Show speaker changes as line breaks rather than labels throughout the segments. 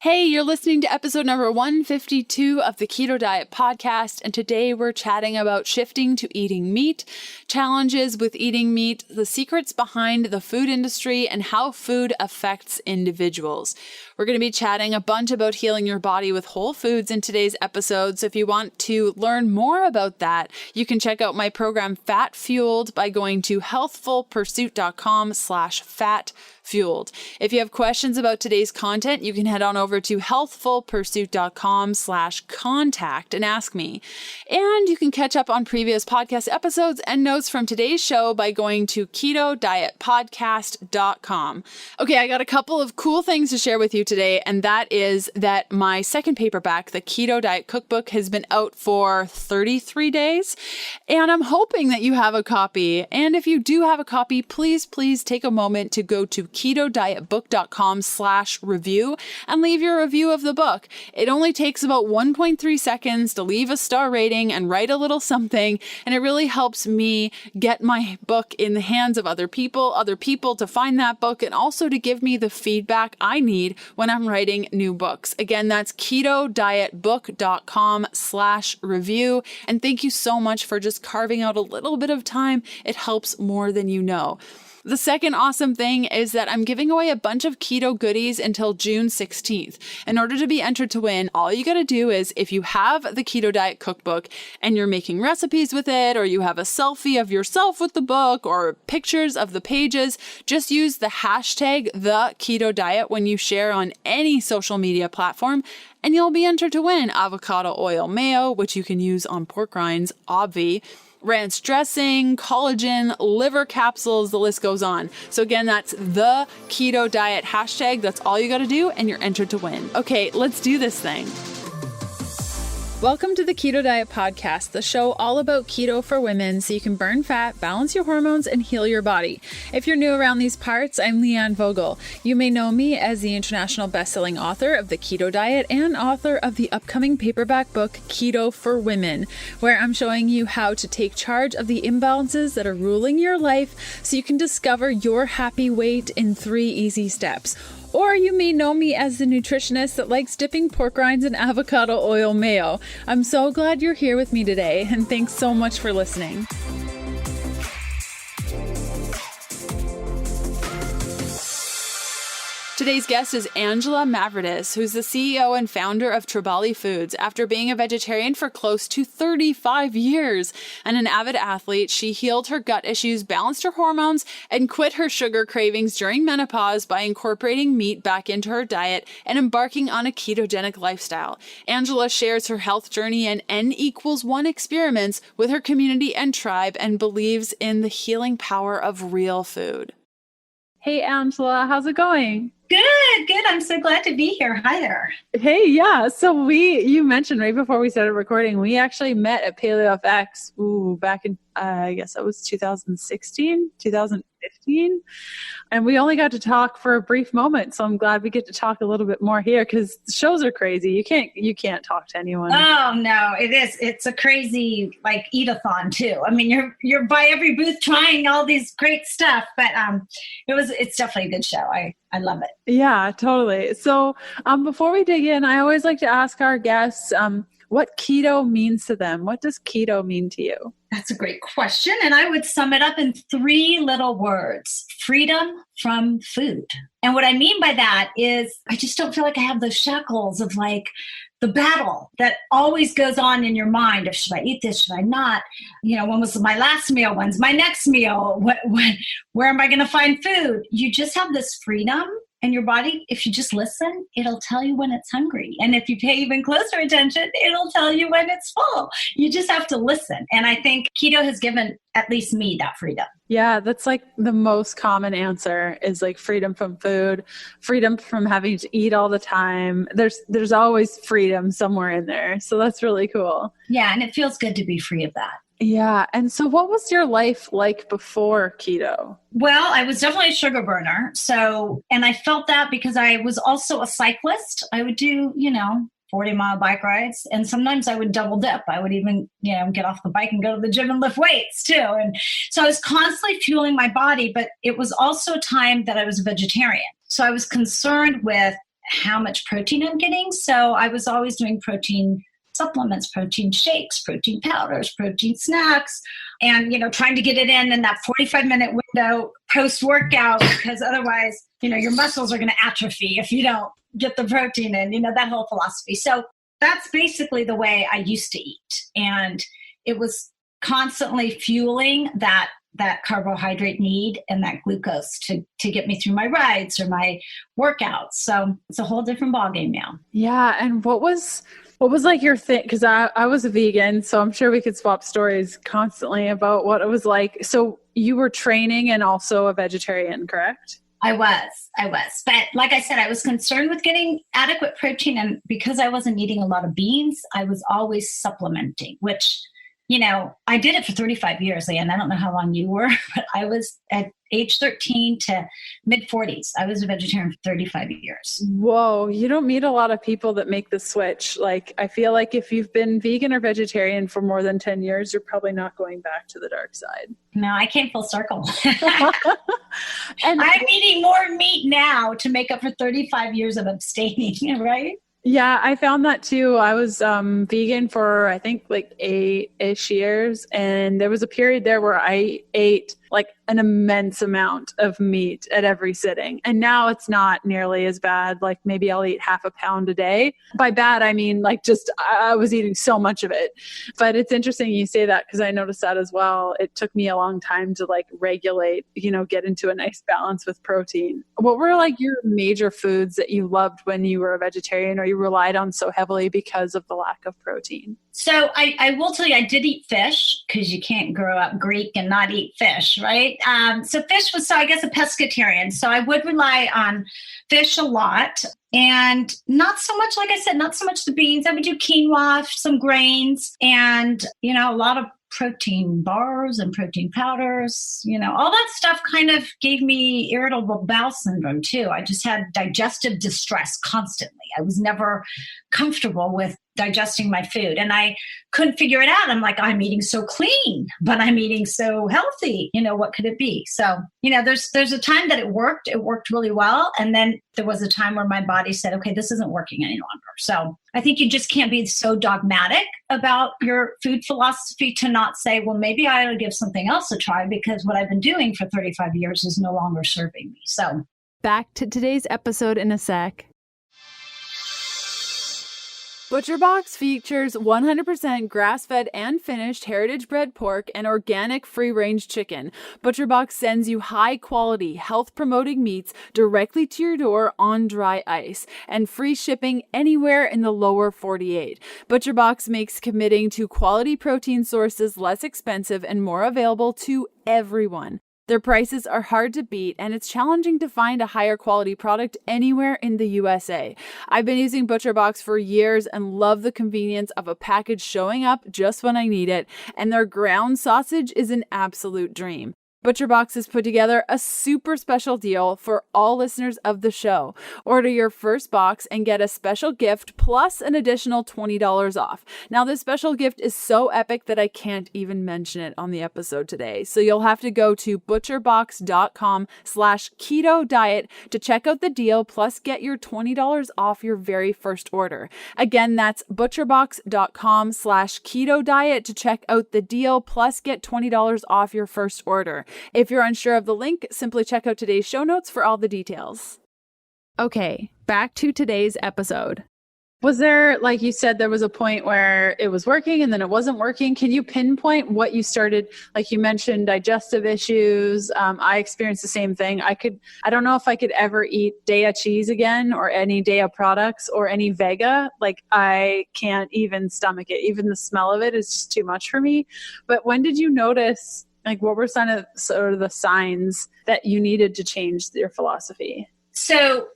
Hey, you're listening to episode number 152 of the Keto Diet Podcast, and today we're chatting about shifting to eating meat, challenges with eating meat, the secrets behind the food industry, and how food affects individuals. We're going to be chatting a bunch about healing your body with whole foods in today's episode, so if you want to learn more about that, you can check out my program Fat Fueled by going to healthfulpursuit.com/fatfueled. If you have questions about today's content, you can head on over to healthfulpursuit.com/contact and ask me. And you can catch up on previous podcast episodes and notes from today's show by going to ketodietpodcast.com. Okay, I got a couple of cool things to share with you today, and that is that my second paperback, the Keto Diet Cookbook, has been out for 33 days, and I'm hoping that you have a copy. And if you do have a copy, please take a moment to go to ketodietbook.com/review and leave your review of the book. It only takes about 1.3 seconds to leave a star rating and write a little something, and it really helps me get my book in the hands of other people to find that book, and also to give me the feedback I need when I'm writing new books. Again, that's ketodietbook.com/review. And thank you so much for just carving out a little bit of time. It helps more than you know. The second awesome thing is that I'm giving away a bunch of keto goodies until June 16th. In order to be entered to win, all you got to do is, if you have the Keto Diet Cookbook and you're making recipes with it, or you have a selfie of yourself with the book or pictures of the pages, just use the hashtag #TheKetoDiet when you share on any social media platform, and you'll be entered to win avocado oil mayo, which you can use on pork rinds, obvi, ranch dressing, collagen, liver capsules, the list goes on. So again, that's the Keto Diet hashtag. That's all you got to do, and you're entered to win. Okay, let's do this thing. Welcome to the Keto Diet Podcast, the show all about keto for women so you can burn fat, balance your hormones, and heal your body. If you're new around these parts, I'm Leanne Vogel. You may know me as the international best-selling author of the Keto Diet and author of the upcoming paperback book, Keto for Women, where I'm showing you how to take charge of the imbalances that are ruling your life so you can discover your happy weight in 3 easy steps. Or you may know me as the nutritionist that likes dipping pork rinds in avocado oil mayo. I'm so glad you're here with me today, and thanks so much for listening. Today's guest is Angela Mavridis, who's the CEO and founder of Tribali Foods. After being a vegetarian for close to 35 years and an avid athlete, she healed her gut issues, balanced her hormones, and quit her sugar cravings during menopause by incorporating meat back into her diet and embarking on a ketogenic lifestyle. Angela shares her health journey and N=1 experiments with her community and tribe, and believes in the healing power of real food. Hey, Angela, how's it going?
Good. I'm so glad to be here. Hi there.
Hey, yeah. So you mentioned right before we started recording, we actually met at PaleoFX back in, I guess that was 2016, 2015. And we only got to talk for a brief moment. So I'm glad we get to talk a little bit more here, because the shows are crazy. You can't talk to anyone.
Oh no, it is. It's a crazy eat-a-thon too. I mean, you're by every booth trying all these great stuff, but it's definitely a good show. I love it.
Yeah, totally. So before we dig in, I always like to ask our guests what keto means to them. What does keto mean to you?
That's a great question. And I would sum it up in 3 little words: freedom from food. And what I mean by that is I just don't feel like I have those shackles of the battle that always goes on in your mind of, should I eat this? Should I not? When was my last meal? When's my next meal? Where am I going to find food? You just have this freedom. And your body, if you just listen, it'll tell you when it's hungry. And if you pay even closer attention, it'll tell you when it's full. You just have to listen. And I think keto has given at least me that freedom.
Yeah, that's the most common answer is freedom from food, freedom from having to eat all the time. There's always freedom somewhere in there. So that's really cool.
Yeah, and it feels good to be free of that.
Yeah. And so what was your life like before keto?
Well, I was definitely a sugar burner. And I felt that because I was also a cyclist. I would do, 40-mile bike rides. And sometimes I would double dip. I would even, get off the bike and go to the gym and lift weights too. And so I was constantly fueling my body, but it was also a time that I was a vegetarian. So I was concerned with how much protein I'm getting. So I was always doing protein supplements, protein shakes, protein powders, protein snacks, and, trying to get it in that 45-minute window post-workout, because otherwise, your muscles are going to atrophy if you don't get the protein in, that whole philosophy. So that's basically the way I used to eat. And it was constantly fueling that carbohydrate need and that glucose to get me through my rides or my workouts. So it's a whole different ballgame now.
Yeah. And what was like your thing? Because I was a vegan, so I'm sure we could swap stories constantly about what it was like. So you were training and also a vegetarian, correct?
I was. But like I said, I was concerned with getting adequate protein. And because I wasn't eating a lot of beans, I was always supplementing, which, I did it for 35 years, Leanne. I don't know how long you were, but I was at age 13 to mid 40s. I was a vegetarian for 35 years.
Whoa. You don't meet a lot of people that make the switch. Like, I feel like if you've been vegan or vegetarian for more than 10 years, you're probably not going back to the dark side.
No, I came full circle.
And
I'm eating more meat now to make up for 35 years of abstaining, right?
Yeah, I found that too. I was vegan for, I think, like 8-ish years. And there was a period there where I ate like an immense amount of meat at every sitting. And now it's not nearly as bad. Like maybe I'll eat half a pound a day. By bad, I mean like just I was eating so much of it. But it's interesting you say that because I noticed that as well. It took me a long time to like regulate, get into a nice balance with protein. What were like your major foods that you loved when you were a vegetarian or you relied on so heavily because of the lack of protein?
So I will tell you, I did eat fish because you can't grow up Greek and not eat fish, right? So fish was, I guess, a pescatarian. So I would rely on fish a lot and not so much, like I said, not so much the beans. I would do quinoa, some grains, and, a lot of protein bars and protein powders, all that stuff kind of gave me irritable bowel syndrome too. I just had digestive distress constantly. I was never comfortable with digesting my food and I couldn't figure it out. I'm like, I'm eating so clean, but I'm eating so healthy. What could it be? So, there's a time that it worked really well. And then there was a time where my body said, okay, this isn't working any longer. So I think you just can't be so dogmatic about your food philosophy to not say, well, maybe I ought to give something else a try because what I've been doing for 35 years is no longer serving me. So
back to today's episode in a sec. ButcherBox features 100% grass-fed and finished heritage-bred pork and organic free-range chicken. ButcherBox sends you high-quality, health-promoting meats directly to your door on dry ice and free shipping anywhere in the lower 48. ButcherBox makes committing to quality protein sources less expensive and more available to everyone. Their prices are hard to beat, and it's challenging to find a higher quality product anywhere in the USA. I've been using ButcherBox for years and love the convenience of a package showing up just when I need it, and their ground sausage is an absolute dream. ButcherBox has put together a super special deal for all listeners of the show. Order your first box and get a special gift plus an additional $20 off. Now, this special gift is so epic that I can't even mention it on the episode today. So you'll have to go to butcherbox.com/keto diet to check out the deal plus get your $20 off your very first order. Again, that's butcherbox.com/keto diet to check out the deal plus get $20 off your first order. If you're unsure of the link, simply check out today's show notes for all the details. Okay, back to today's episode. Was there, like you said, there was a point where it was working and then it wasn't working? Can you pinpoint what you started? Like you mentioned digestive issues. I experienced the same thing. I don't know if I could ever eat Daiya cheese again or any Daiya products or any Vega. Like I can't even stomach it. Even the smell of it is just too much for me. But when did you notice, like what were some of sort of the signs that you needed to change your philosophy?
So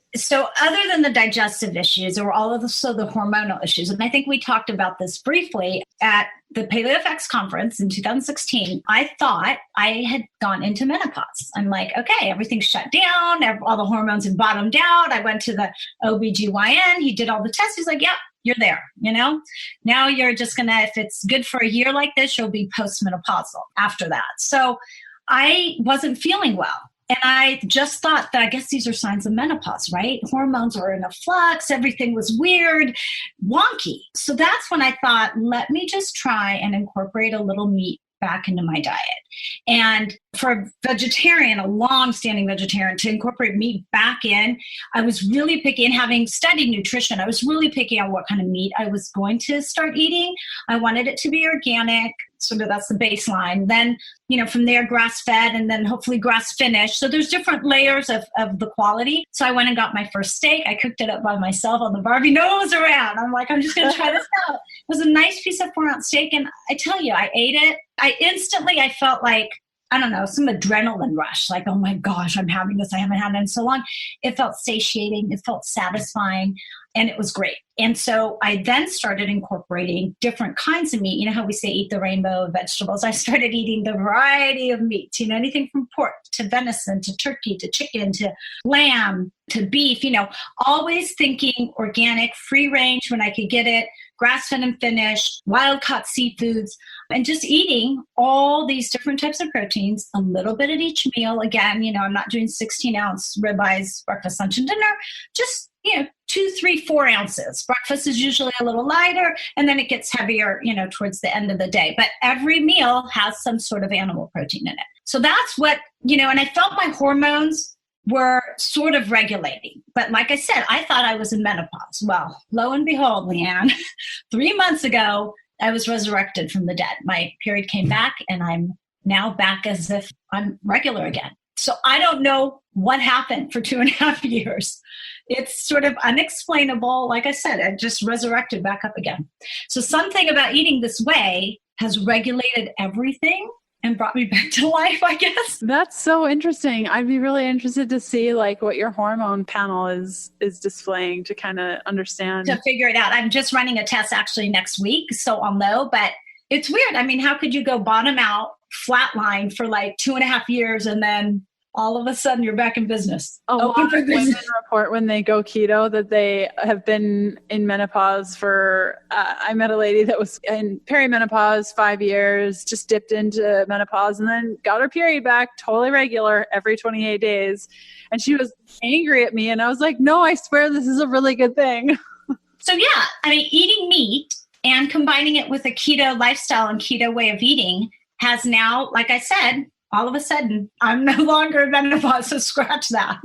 other than the digestive issues, there were also the hormonal issues. And I think we talked about this briefly at the PaleoFX conference in 2016. I thought I had gone into menopause. I'm like, okay, everything's shut down. All the hormones have bottomed out. I went to the OBGYN. He did all the tests. He's like, yeah, you're there. Now you're just going to, if it's good for a year like this, you'll be postmenopausal after that. So I wasn't feeling well. And I just thought that I guess these are signs of menopause, right? Hormones are in a flux. Everything was weird, wonky. So that's when I thought, let me just try and incorporate a little meat back into my diet. And for a vegetarian, a long-standing vegetarian, to incorporate meat back in, I was really picky. And having studied nutrition, I was really picky on what kind of meat I was going to start eating. I wanted it to be organic. Sort of that's the baseline. Then, from there, grass-fed, and then hopefully grass-finished. So there's different layers of the quality. So I went and got my first steak. I cooked it up by myself on the barbie. No one was around. I'm like, I'm just going to try this out. It was a nice piece of 4-ounce steak. And I tell you, I ate it. I felt like, I don't know, some adrenaline rush. Like, oh my gosh, I'm having this. I haven't had it in so long. It felt satiating. It felt satisfying. And it was great. And so I then started incorporating different kinds of meat. You know how we say eat the rainbow of vegetables? I started eating the variety of meats, anything from pork to venison to turkey to chicken to lamb to beef, always thinking organic, free range when I could get it, grass-fed and finished, wild-caught seafoods, and just eating all these different types of proteins, a little bit at each meal. Again, I'm not doing 16-ounce ribeyes, breakfast, lunch, and dinner, just 2, 3, 4 ounces. Breakfast is usually a little lighter, and then it gets heavier, towards the end of the day. But every meal has some sort of animal protein in it. So that's what, and I felt my hormones were sort of regulating. But like I said, I thought I was in menopause. Well, lo and behold, Leanne, 3 months ago, I was resurrected from the dead. My period came back, and I'm now back as if I'm regular again. So I don't know what happened for 2.5 years. It's sort of unexplainable. Like I said, I just resurrected back up again. So something about eating this way has regulated everything and brought me back to life, I guess.
That's so interesting. I'd be really interested to see what your hormone panel is displaying to kind of understand.
To figure it out. I'm just running a test actually next week, so I'll know. But it's weird. I mean, how could you go bottom out, flatline for 2.5 years, and then all of a sudden you're back in business?
A lot of women report when they go keto that they have been in menopause for, I met a lady that was in perimenopause 5 years, just dipped into menopause and then got her period back totally regular every 28 days. And she was angry at me. And I was like, no, I swear this is a really good thing.
So yeah, I mean, eating meat and combining it with a keto lifestyle and keto way of eating has now, like I said, all of a sudden, I'm no longer in menopause, so scratch that.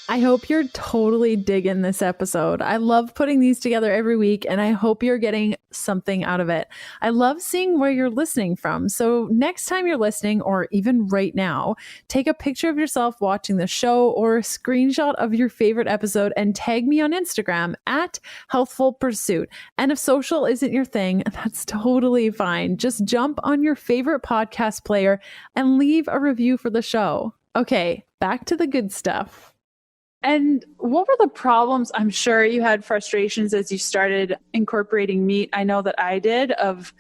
I hope you're totally digging this episode. I love putting these together every week, and I hope you're getting something out of it. I love seeing where you're listening from. So next time you're listening, or even right now, take a picture of yourself watching the show or a screenshot of your favorite episode and tag me on Instagram at Healthful Pursuit. And if social isn't your thing, that's totally fine. Just jump on your favorite podcast player and leave a review for the show. Okay, back to the good stuff. And what were the problems? I'm sure you had frustrations as you started incorporating meat. I know that I did, of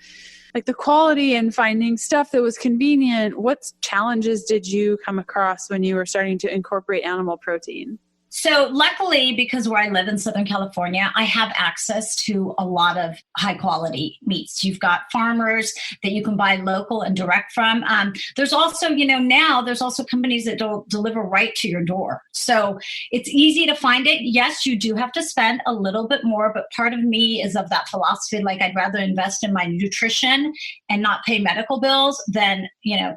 the quality and finding stuff that was convenient. What challenges did you come across when you were starting to incorporate animal protein?
So luckily, because where I live in Southern California, I have access to a lot of high quality meats. You've got farmers that you can buy local and direct from. There's also, now there's also companies that deliver right to your door. So it's easy to find it. Yes, you do have to spend a little bit more, but part of me is of that philosophy. I'd rather invest in my nutrition and not pay medical bills than,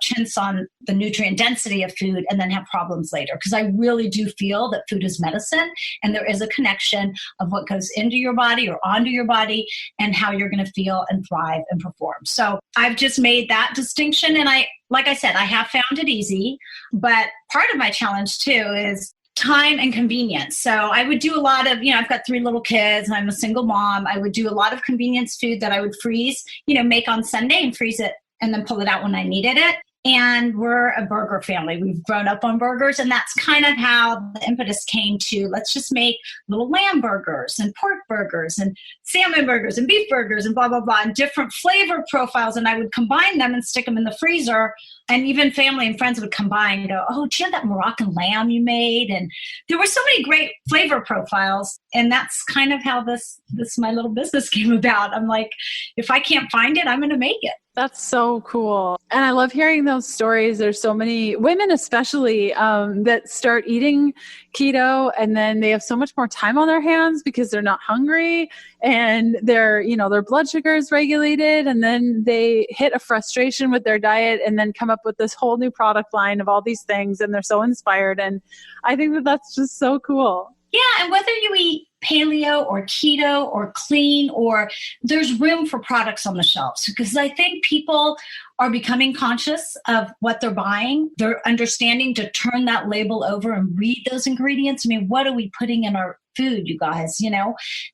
chintz on the nutrient density of food and then have problems later. Because I really do feel that food is medicine, and there is a connection of what goes into your body or onto your body and how you're going to feel and thrive and perform. So I've just made that distinction. And like I said, I have found it easy, but part of my challenge too is time and convenience. So I would do a lot of, I've got 3 little kids and I'm a single mom. I would do a lot of convenience food that I would freeze, make on Sunday and freeze it and then pull it out when I needed it. And we're a burger family. We've grown up on burgers, and that's kind of how the impetus came to, let's just make little lamb burgers and pork burgers and salmon burgers and beef burgers and blah, blah, blah, and different flavor profiles. And I would combine them and stick them in the freezer. And even family and friends would combine and go, oh, do you have that Moroccan lamb you made? And there were so many great flavor profiles. And that's kind of how this my little business came about. I'm like, if I can't find it, I'm going to make it.
That's so cool. And I love hearing those stories. There's so many women, especially, that start eating keto and then they have so much more time on their hands because they're not hungry and their blood sugar is regulated. And then they hit a frustration with their diet and then come up with this whole new product line of all these things. And they're so inspired. And I think that that's just so cool.
Yeah. And whether you eat paleo or keto or clean, or there's room for products on the shelves, because I think people are becoming conscious of what they're buying. They're understanding to turn that label over and read those ingredients. I mean, what are we putting in our food, you guys?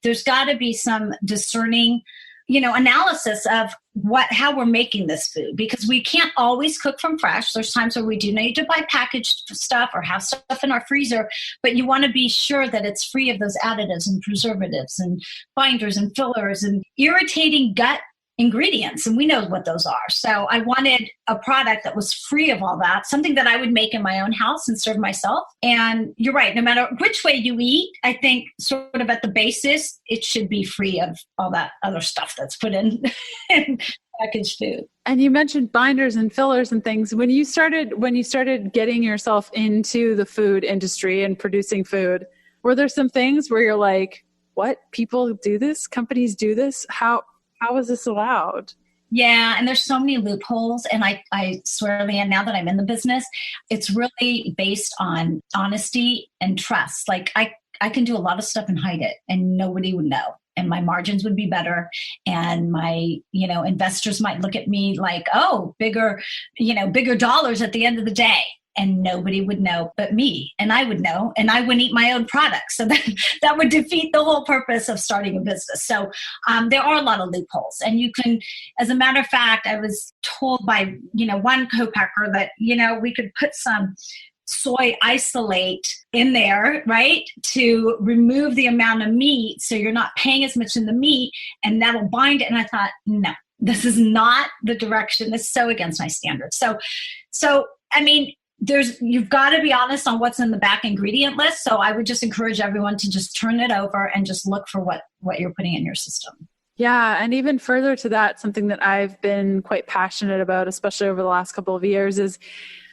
There's got to be some discerning analysis of how we're making this food, because we can't always cook from fresh. There's times where we do need to buy packaged stuff or have stuff in our freezer, but you want to be sure that it's free of those additives and preservatives and binders and fillers and irritating gut ingredients. And we know what those are. So I wanted a product that was free of all that, something that I would make in my own house and serve myself. And you're right, no matter which way you eat, I think sort of at the basis, it should be free of all that other stuff that's put in packaged food.
And you mentioned binders and fillers and things. When you started getting yourself into the food industry and producing food, were there some things where you're like, what? People do this? Companies do this? How is this allowed?
Yeah. And there's so many loopholes. And I swear, Leanne, now that I'm in the business, it's really based on honesty and trust. Like I can do a lot of stuff and hide it and nobody would know. And my margins would be better. And my, investors might look at me like, oh, bigger dollars at the end of the day. And nobody would know but me. And I would know, and I wouldn't eat my own products. So that would defeat the whole purpose of starting a business. So there are a lot of loopholes. And you can, as a matter of fact, I was told by, one co-packer that, we could put some soy isolate in there, right, to remove the amount of meat. So you're not paying as much in the meat and that'll bind it. And I thought, no, this is not the direction. This is so against my standards. So I mean, you've got to be honest on what's in the back ingredient list. So I would just encourage everyone to just turn it over and just look for what you're putting in your system.
Yeah. And even further to that, something that I've been quite passionate about, especially over the last couple of years, is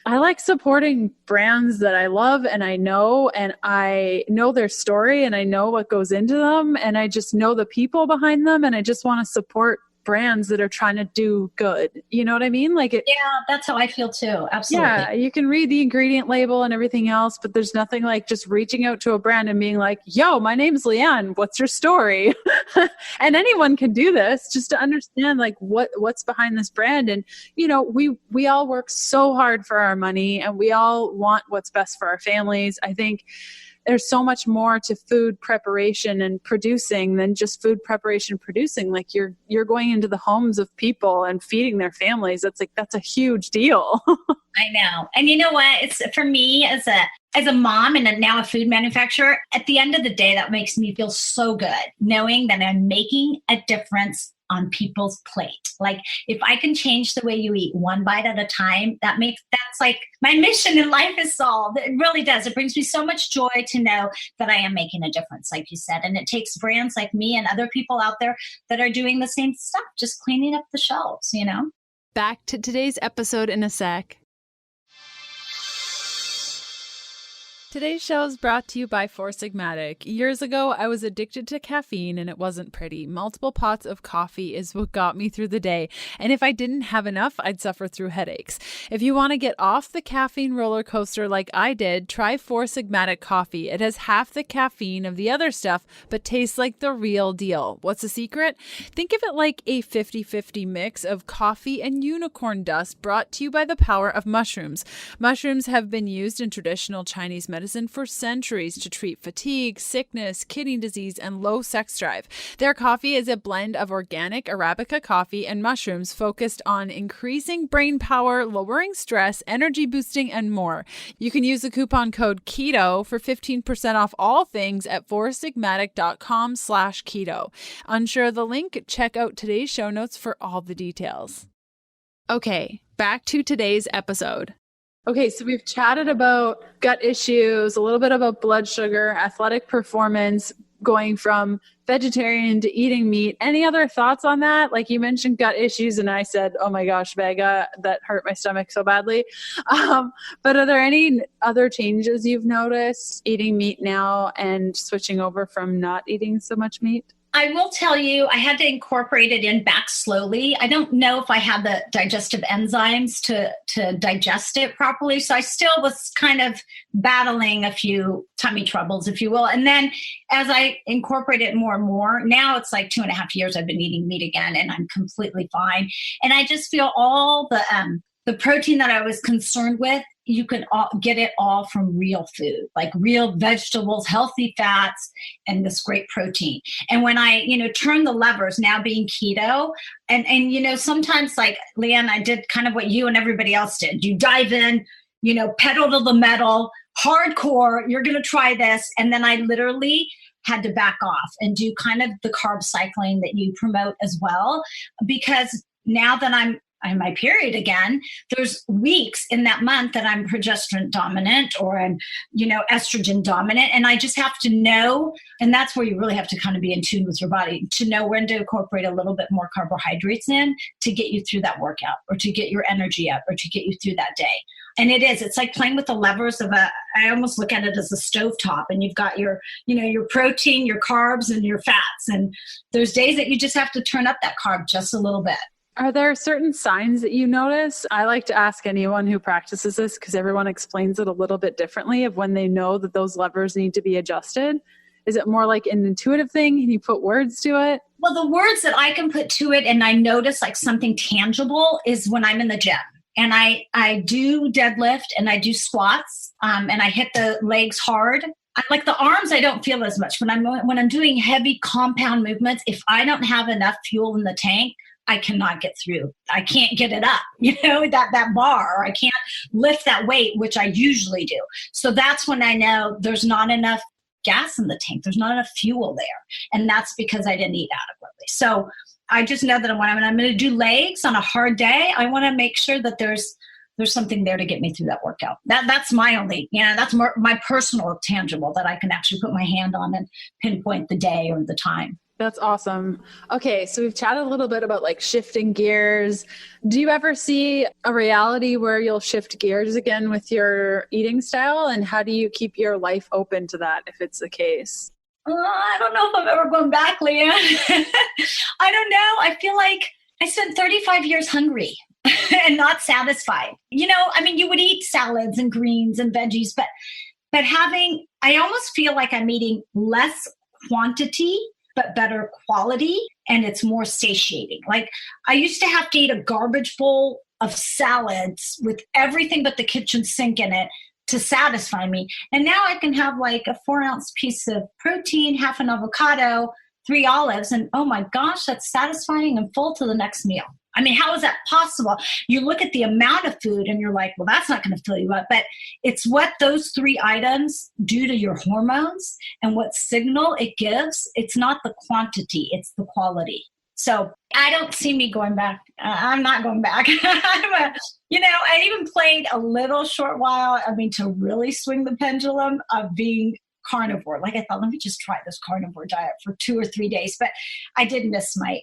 I like supporting brands that I love and I know their story and I know what goes into them and I just know the people behind them and I just want to support brands that are trying to do good. You know what I mean? Yeah,
that's how I feel too. Absolutely.
Yeah. You can read the ingredient label and everything else, but there's nothing like just reaching out to a brand and being like, yo, my name's Leanne. What's your story? And anyone can do this just to understand like what's behind this brand. And, we all work so hard for our money and we all want what's best for our families. I think there's so much more to food preparation and producing than just food preparation producing. Like you're going into the homes of people and feeding their families. That's a huge deal.
I know. And you know what? It's for me as a mom and now a food manufacturer, at the end of the day, that makes me feel so good knowing that I'm making a difference on people's plate. Like if I can change the way you eat one bite at a time, that's like my mission in life is solved. It really does. It brings me so much joy to know that I am making a difference, like you said. And it takes brands like me and other people out there that are doing the same stuff, just cleaning up the shelves,
Back to today's episode in a sec. Today's show is brought to you by Four Sigmatic. Years ago, I was addicted to caffeine and it wasn't pretty. Multiple pots of coffee is what got me through the day. And if I didn't have enough, I'd suffer through headaches. If you want to get off the caffeine roller coaster like I did, try Four Sigmatic coffee. It has half the caffeine of the other stuff, but tastes like the real deal. What's the secret? Think of it like a 50-50 mix of coffee and unicorn dust brought to you by the power of mushrooms. Mushrooms have been used in traditional Chinese medicine for centuries to treat fatigue, sickness, kidney disease, and low sex drive. Their coffee is a blend of organic Arabica coffee and mushrooms focused on increasing brain power, lowering stress, energy boosting, and more. You can use the coupon code KETO for 15% off all things at foursigmatic.com/keto. Unsure of the link? Check out today's show notes for all the details. Okay, back to today's episode. Okay, so we've chatted about gut issues, a little bit about blood sugar, athletic performance. going from vegetarian to eating meat. Any other thoughts on that? Like you mentioned gut issues and I said, oh my gosh, Vega, that hurt my stomach so badly. But are there any other changes you've noticed eating meat now and switching over from not eating so much meat?
I will tell you, I had to incorporate it in back slowly. I don't know if I had the digestive enzymes to digest it properly. So I still was kind of battling a few tummy troubles, if you will. And then as I incorporate it more and more, now it's like 2.5 years I've been eating meat again and I'm completely fine. And I just feel all the protein that I was concerned with, you can get it all from real food, like real vegetables, healthy fats, and this great protein. And when I, turn the levers, now being keto, and sometimes like Leanne, I did kind of what you and everybody else did. You dive in, pedal to the metal, hardcore, you're going to try this. And then I literally had to back off and do kind of the carb cycling that you promote as well. Because now that I'm my period again, there's weeks in that month that I'm progesterone dominant or I'm, estrogen dominant. And I just have to know, and that's where you really have to kind of be in tune with your body to know when to incorporate a little bit more carbohydrates in to get you through that workout or to get your energy up or to get you through that day. And it's like playing with the levers of I almost look at it as a stovetop, and you've got your protein, your carbs, and your fats. And there's days that you just have to turn up that carb just a little bit.
Are there certain signs that you notice? I like to ask anyone who practices this because everyone explains it a little bit differently of when they know that those levers need to be adjusted. Is it more like an intuitive thing? Can you put words to it?
Well, the words that I can put to it and I notice like something tangible is when I'm in the gym and I do deadlift and I do squats and I hit the legs hard. Like the arms, I don't feel as much. When I'm doing heavy compound movements, if I don't have enough fuel in the tank, I cannot get through. I can't get it up, that bar, or I can't lift that weight, which I usually do. So that's when I know there's not enough gas in the tank. There's not enough fuel there. And that's because I didn't eat adequately. So I just know that when I'm going to do legs on a hard day, I want to make sure that there's something there to get me through that workout. That's my only, that's my personal tangible that I can actually put my hand on and pinpoint the day or the time.
That's awesome. Okay, so we've chatted a little bit about like shifting gears. Do you ever see a reality where you'll shift gears again with your eating style? And how do you keep your life open to that if it's the case?
I don't know if I'm ever going back, Leanne. I don't know. I feel like I spent 35 years hungry and not satisfied. You would eat salads and greens and veggies, but I almost feel like I'm eating less quantity but better quality, and it's more satiating. Like I used to have to eat a garbage bowl of salads with everything but the kitchen sink in it to satisfy me. And now I can have like a 4-ounce piece of protein, half an avocado, 3 olives, and oh my gosh, that's satisfying and full to the next meal. I mean, how is that possible? You look at the amount of food and you're like, well, that's not going to fill you up. But it's what those 3 items do to your hormones and what signal it gives. It's not the quantity, it's the quality. So I don't see me going back. I'm not going back. I even played a little short while, to really swing the pendulum of being carnivore. Like I thought, let me just try this carnivore diet for 2 or 3 days. But I did miss my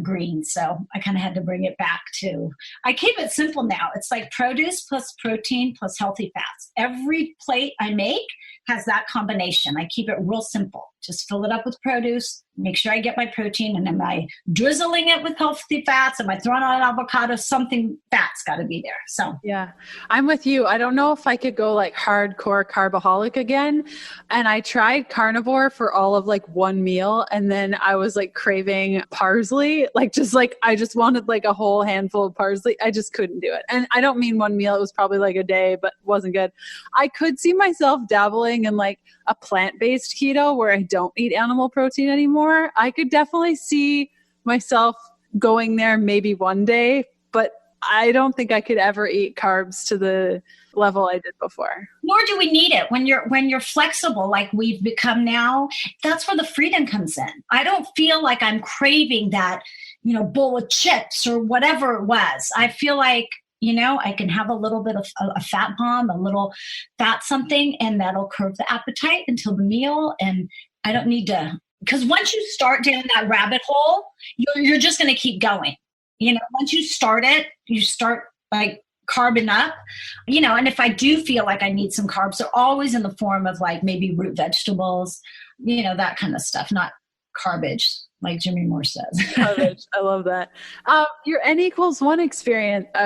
greens. So I kind of had to bring it back to, I keep it simple now. It's like produce plus protein plus healthy fats. Every plate I make has that combination. I keep it real simple. Just fill it up with produce, make sure I get my protein, and am I drizzling it with healthy fats? Am I throwing on an avocado? Something fat's got to be there. So
yeah, I'm with you. I don't know if I could go like hardcore carbaholic again. And I tried carnivore for all of like one meal. And then I was like craving parsley, I just wanted like a whole handful of parsley. I just couldn't do it. And I don't mean one meal. It was probably like a day, but wasn't good. I could see myself dabbling in like a plant-based keto where I don't eat animal protein anymore. I could definitely see myself going there maybe one day, but I don't think I could ever eat carbs to the level I did before.
Nor do we need it when you're flexible like we've become now. That's where the freedom comes in. I don't feel like I'm craving that, bowl of chips or whatever it was. I feel like I can have a little bit of a fat bomb, a little fat something, and that'll curb the appetite until the meal. And I don't need to, because once you start down that rabbit hole, you're just going to keep going. Once you start it, you start like carbing up, and if I do feel like I need some carbs, they're always in the form of like maybe root vegetables, that kind of stuff, not garbage, like Jimmy Moore says.
Garbage. I love that. Your N=1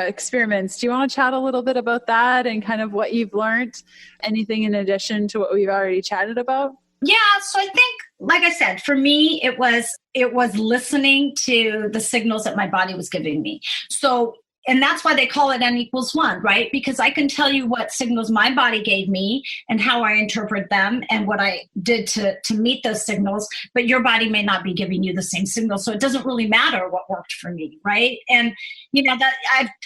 experiments. Do you want to chat a little bit about that and kind of what you've learned? Anything in addition to what we've already chatted about?
Yeah. So I think, like I said, for me, it was listening to the signals that my body was giving me. So, and that's why they call it N=1, right? Because I can tell you what signals my body gave me and how I interpret them and what I did to meet those signals, but your body may not be giving you the same signal. So it doesn't really matter what worked for me, right? And, that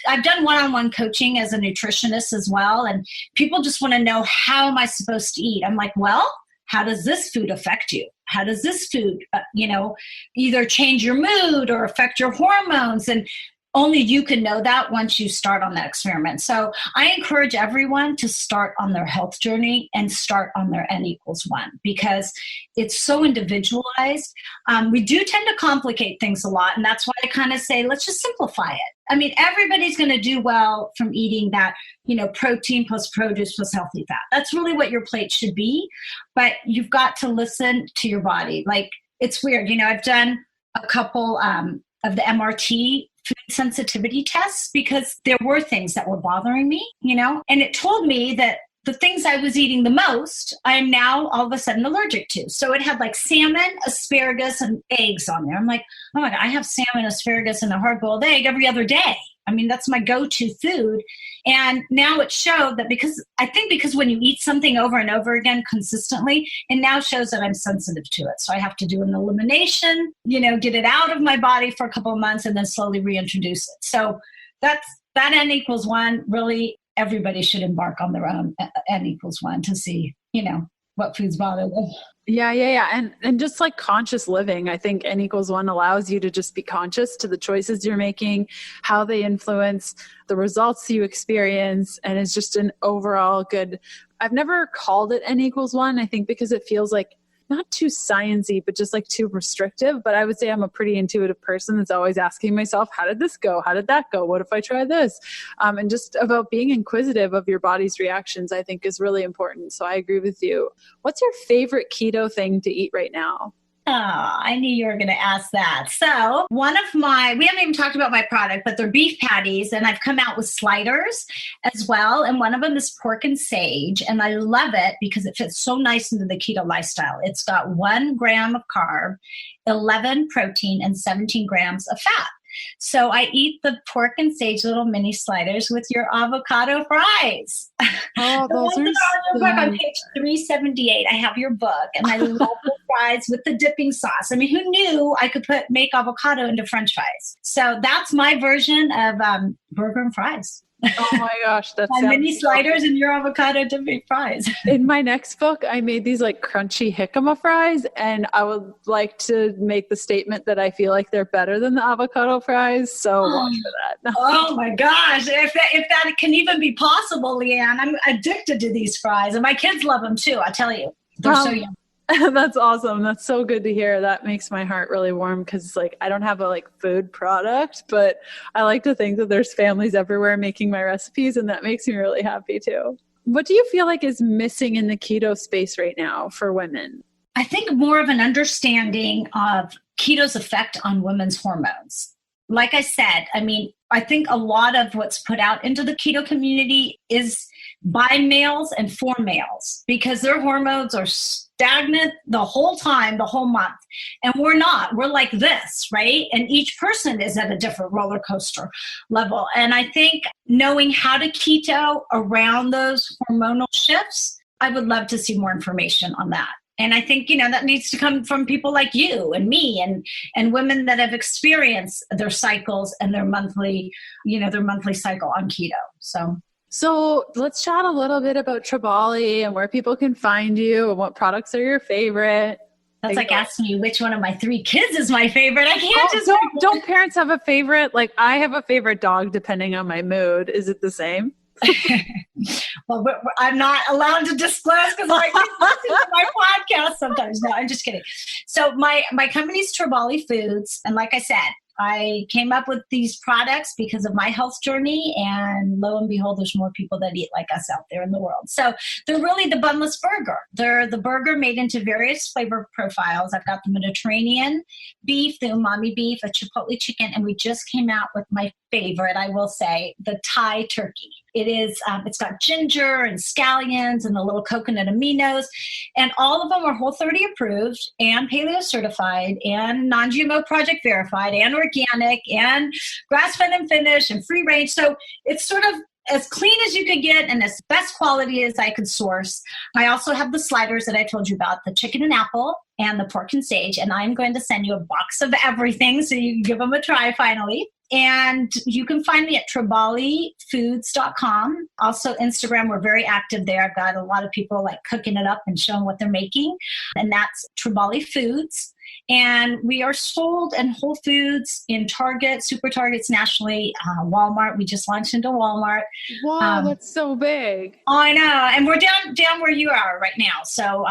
I've done one-on-one coaching as a nutritionist as well. And people just want to know, how am I supposed to eat? I'm like, well, how does this food affect you? How does this food, either change your mood or affect your hormones? And only you can know that once you start on that experiment. So I encourage everyone to start on their health journey and start on their N=1 because it's so individualized. We do tend to complicate things a lot. And that's why I kind of say, let's just simplify it. I mean, everybody's going to do well from eating that, protein plus produce plus healthy fat. That's really what your plate should be. But you've got to listen to your body. Like, it's weird. I've done a couple of the MRT food sensitivity tests because there were things that were bothering me, and it told me that the things I was eating the most, I'm now all of a sudden allergic to. So it had like salmon, asparagus, and eggs on there. I'm like, oh my God, I have salmon, asparagus, and a hard-boiled egg every other day. I mean, that's my go-to food. And now it showed that because when you eat something over and over again consistently, it now shows that I'm sensitive to it. So I have to do an elimination, get it out of my body for a couple of months and then slowly reintroduce it. So that N=1, really everybody should embark on their own N=1 to see, what foods bother them.
Yeah. And just like conscious living, I think N=1 allows you to just be conscious to the choices you're making, how they influence the results you experience. And it's just an overall good, I've never called it N=1, I think because it feels like not too sciencey, but just like too restrictive. But I would say I'm a pretty intuitive person that's always asking myself, how did this go? How did that go? What if I try this? And just about being inquisitive of your body's reactions, I think is really important. So I agree with you. What's your favorite keto thing to eat right now?
Oh, I knew you were going to ask that. So we haven't even talked about my product, but they're beef patties, and I've come out with sliders as well. And one of them is pork and sage. And I love it because it fits so nice into the keto lifestyle. It's got 1 gram of carb, 11 protein, and 17 grams of fat. So I eat the pork and sage little mini sliders with your avocado fries.
Oh, those are so...
On page 378, I have your book, and I love the fries with the dipping sauce. I mean, who knew I could make avocado into French fries? So that's my version of burger and fries.
Oh my gosh, that's
my mini sliders and your avocado dipping fries.
In my next book, I made these like crunchy jicama fries, and I would like to make the statement that I feel like they're better than the avocado fries. So watch for that.
Oh my gosh, if that can even be possible, Leanne, I'm addicted to these fries, and my kids love them too. I tell you, they're so yummy.
That's awesome. That's so good to hear. That makes my heart really warm because like I don't have a food product, but I like to think that there's families everywhere making my recipes, and that makes me really happy too. What do you feel like is missing in the keto space right now for women?
I think more of an understanding of keto's effect on women's hormones. Like I said, I think a lot of what's put out into the keto community is by males and for males because their hormones are stagnant the whole time, the whole month. And we're not. We're like this, right? And each person is at a different roller coaster level. And I think knowing how to keto around those hormonal shifts, I would love to see more information on that. And I think, that needs to come from people like you and me and women that have experienced their cycles and their monthly cycle on keto.
So let's chat a little bit about Tribali and where people can find you and what products are your favorite.
That's like asking you which one of my 3 kids is my favorite. I can't
don't parents have a favorite? Like I have a favorite dog depending on my mood. Is it the same?
Well, I'm not allowed to disclose because I keep listening to my podcast sometimes. No, I'm just kidding. So my company's Tribali Foods. And like I said, I came up with these products because of my health journey, and lo and behold, there's more people that eat like us out there in the world. So they're really the bunless burger. They're the burger made into various flavor profiles. I've got the Mediterranean beef, the umami beef, a chipotle chicken, and we just came out with my favorite, I will say, the Thai turkey. It is, it's got ginger and scallions and a little coconut aminos, and all of them are Whole30 approved and paleo certified and non-GMO project verified and organic and grass-fed and finished and free range. So it's sort of as clean as you could get and as best quality as I could source. I also have the sliders that I told you about, the chicken and apple and the pork and sage, and I'm going to send you a box of everything so you can give them a try finally. And you can find me at tribalifoods.com. Also Instagram, we're very active there. I've got a lot of people like cooking it up and showing what they're making. And that's Tribali Foods. And we are sold in Whole Foods, in Target, Super Targets nationally, Walmart. We just launched into Walmart.
Wow, that's so big.
I know. And we're down where you are right now. So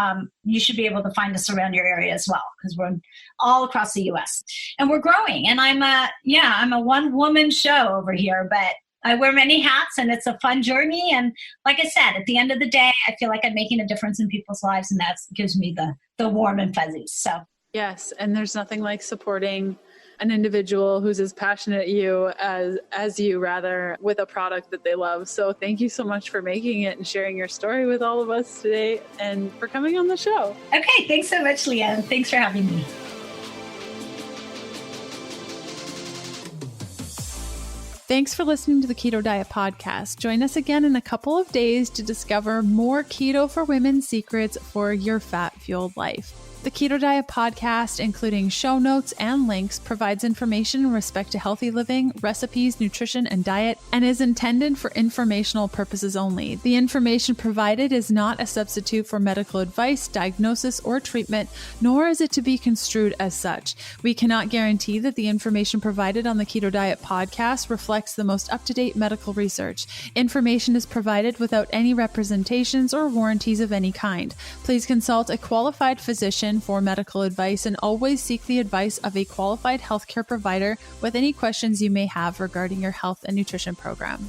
you should be able to find us around your area as well, because we're all across the U.S. And we're growing. And I'm a one-woman show over here, but I wear many hats and it's a fun journey. And like I said, at the end of the day, I feel like I'm making a difference in people's lives, and that gives me the warm and fuzzies. So.
Yes. And there's nothing like supporting an individual who's as passionate as you with a product that they love. So thank you so much for making it and sharing your story with all of us today and for coming on the show.
Okay. Thanks so much, Leanne. Thanks for having me.
Thanks for listening to the Keto Diet Podcast. Join us again in a couple of days to discover more keto for women secrets for your fat-fueled life. The Keto Diet Podcast, including show notes and links, provides information in respect to healthy living, recipes, nutrition, and diet, and is intended for informational purposes only. The information provided is not a substitute for medical advice, diagnosis, or treatment, nor is it to be construed as such. We cannot guarantee that the information provided on the Keto Diet Podcast reflects the most up-to-date medical research. Information is provided without any representations or warranties of any kind. Please consult a qualified physician for medical advice and always seek the advice of a qualified healthcare provider with any questions you may have regarding your health and nutrition program.